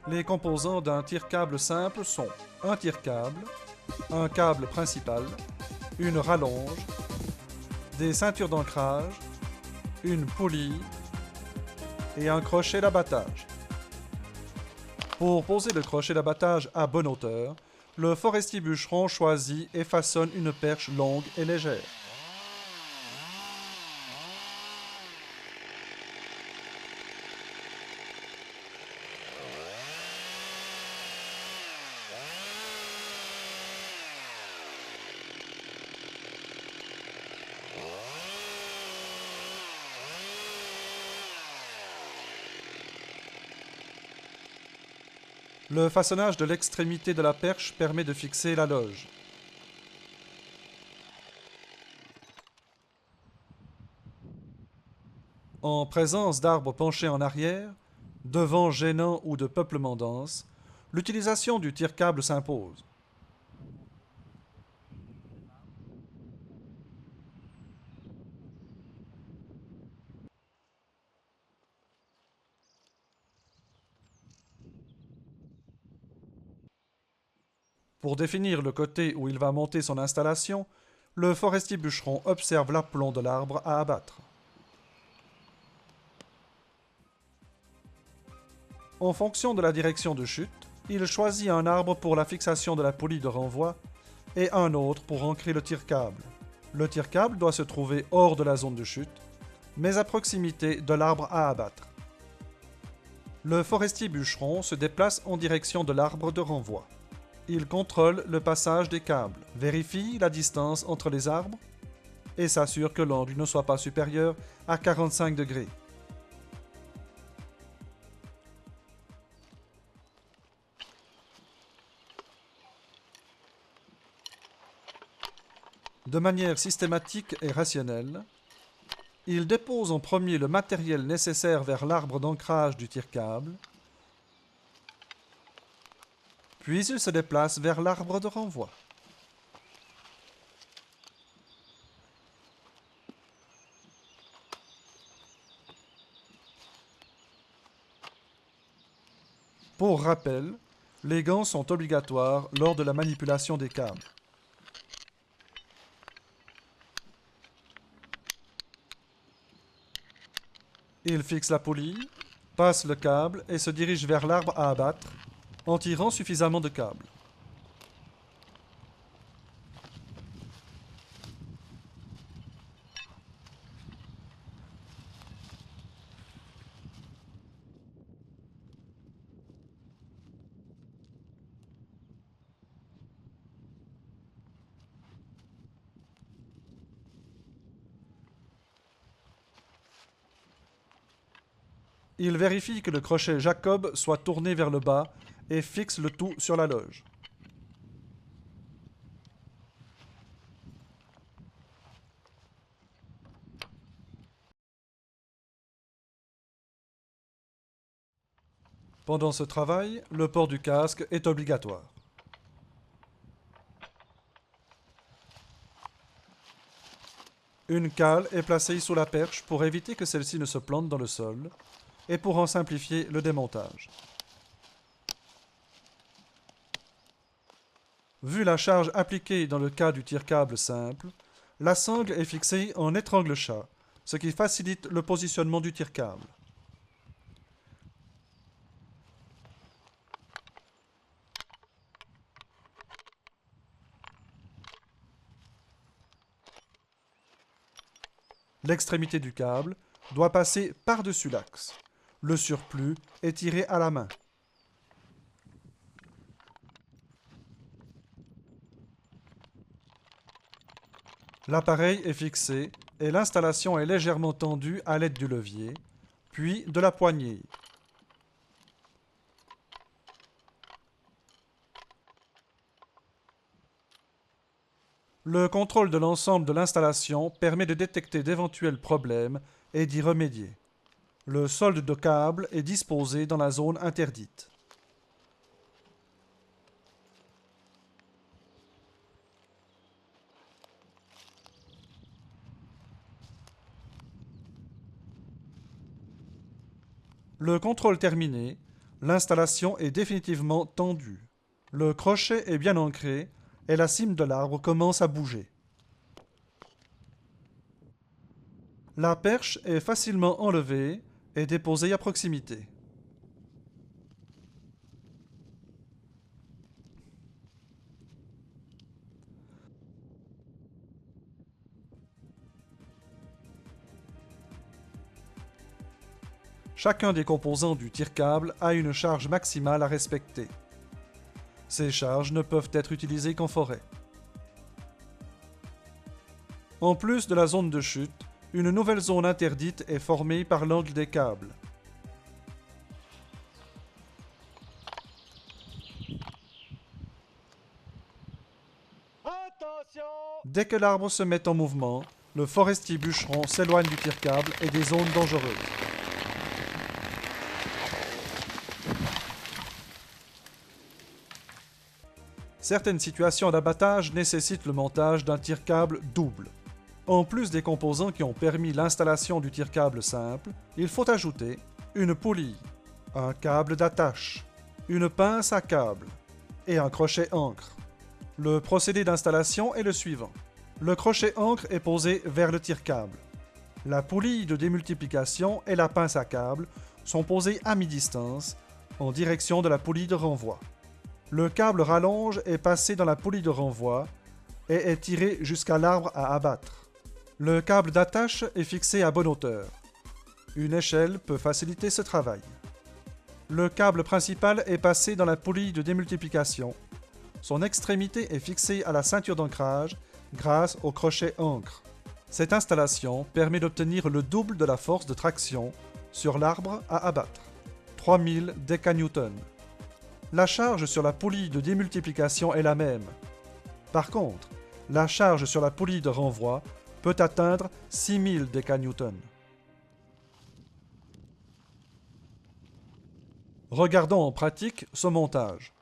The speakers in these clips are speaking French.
Les composants d'un tire-câble simple sont un tire-câble, un câble principal, une rallonge, des ceintures d'ancrage, une poulie et un crochet d'abattage. Pour poser le crochet d'abattage à bonne hauteur, le forestier bûcheron choisit et façonne une perche longue et légère. Le façonnage de l'extrémité de la perche permet de fixer la loge. En présence d'arbres penchés en arrière, de vents gênants ou de peuplement dense, l'utilisation du tire-câble s'impose. Pour définir le côté où il va monter son installation, le forestier bûcheron observe l'aplomb de l'arbre à abattre. En fonction de la direction de chute, il choisit un arbre pour la fixation de la poulie de renvoi et un autre pour ancrer le tire-câble. Le tire-câble doit se trouver hors de la zone de chute, mais à proximité de l'arbre à abattre. Le forestier bûcheron se déplace en direction de l'arbre de renvoi. Il contrôle le passage des câbles, vérifie la distance entre les arbres et s'assure que l'angle ne soit pas supérieur à 45 degrés. De manière systématique et rationnelle, il dépose en premier le matériel nécessaire vers l'arbre d'ancrage du tire-câble, puis il se déplace vers l'arbre de renvoi. Pour rappel, les gants sont obligatoires lors de la manipulation des câbles. Il fixe la poulie, passe le câble et se dirige vers l'arbre à abattre en tirant suffisamment de câbles. Il vérifie que le crochet Jacob soit tourné vers le bas et fixe le tout sur la loge. Pendant ce travail, le port du casque est obligatoire. Une cale est placée sous la perche pour éviter que celle-ci ne se plante dans le sol et pour en simplifier le démontage. Vu la charge appliquée dans le cas du tire-câble simple, la sangle est fixée en étrangle-chat, ce qui facilite le positionnement du tire-câble. L'extrémité du câble doit passer par-dessus l'axe. Le surplus est tiré à la main. L'appareil est fixé et l'installation est légèrement tendue à l'aide du levier, puis de la poignée. Le contrôle de l'ensemble de l'installation permet de détecter d'éventuels problèmes et d'y remédier. Le solde de câble est disposé dans la zone interdite. Le contrôle terminé, L'installation est définitivement tendue. Le crochet est bien ancré et la cime de l'arbre commence à bouger. La perche est facilement enlevée et déposée à proximité. Chacun des composants du tire-câble a une charge maximale à respecter. Ces charges ne peuvent être utilisées qu'en forêt. En plus de la zone de chute, une nouvelle zone interdite est formée par l'angle des câbles. Dès que l'arbre se met en mouvement, le forestier bûcheron s'éloigne du tire-câble et des zones dangereuses. Certaines situations d'abattage nécessitent le montage d'un tire-câble double. En plus des composants qui ont permis l'installation du tire-câble simple, il faut ajouter une poulie, un câble d'attache, une pince à câble et un crochet ancre. Le procédé d'installation est le suivant. Le crochet ancre est posé vers le tire-câble. La poulie de démultiplication et la pince à câble sont posées à mi-distance, en direction de la poulie de renvoi. Le câble rallonge est passé dans la poulie de renvoi et est tiré jusqu'à l'arbre à abattre. Le câble d'attache est fixé à bonne hauteur. Une échelle peut faciliter ce travail. Le câble principal est passé dans la poulie de démultiplication. Son extrémité est fixée à la ceinture d'ancrage grâce au crochet ancre. Cette installation permet d'obtenir le double de la force de traction sur l'arbre à abattre, 3000 décanewtons. La charge sur la poulie de démultiplication est la même. Par contre, la charge sur la poulie de renvoi peut atteindre 6000 décanewtons. Regardons en pratique ce montage.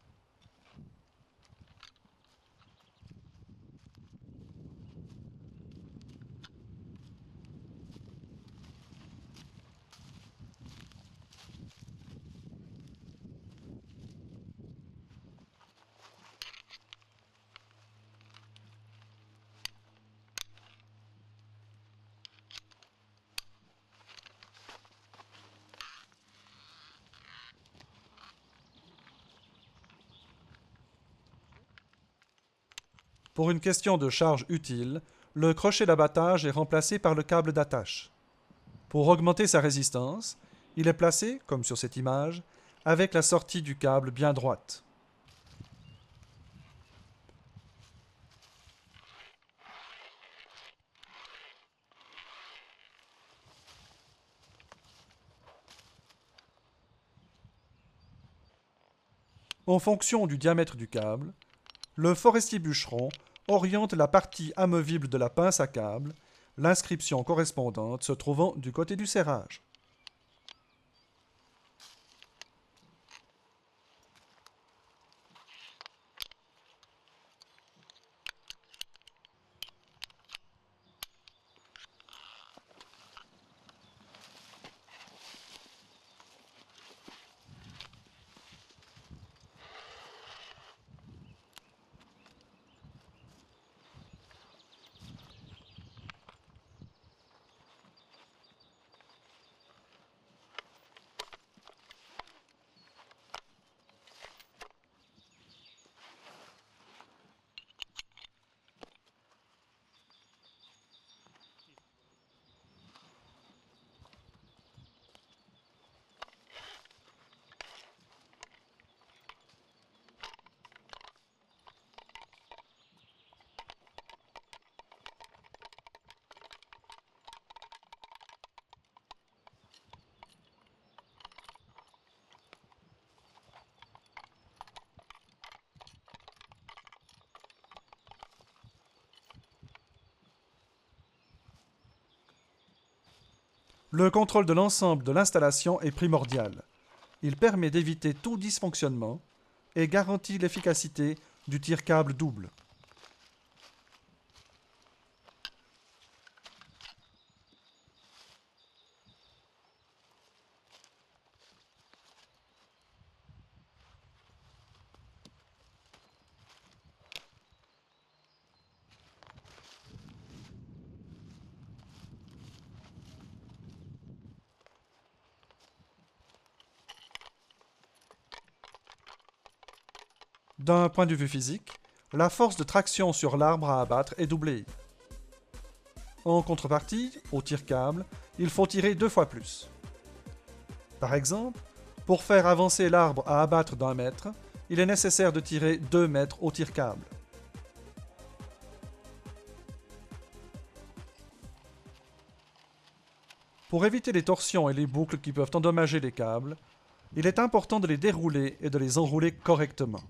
Pour une question de charge utile, le crochet d'abattage est remplacé par le câble d'attache. Pour augmenter sa résistance, il est placé, comme sur cette image, avec la sortie du câble bien droite. En fonction du diamètre du câble, le forestier bûcheron oriente la partie amovible de la pince à câble, l'inscription correspondante se trouvant du côté du serrage. Le contrôle de l'ensemble de l'installation est primordial. Il permet d'éviter tout dysfonctionnement et garantit l'efficacité du tire-câble double. D'un point de vue physique, la force de traction sur l'arbre à abattre est doublée. En contrepartie, au tire-câble, il faut tirer 2 fois plus. Par exemple, pour faire avancer l'arbre à abattre d'1 mètre, il est nécessaire de tirer 2 mètres au tire-câble. Pour éviter les torsions et les boucles qui peuvent endommager les câbles, il est important de les dérouler et de les enrouler correctement.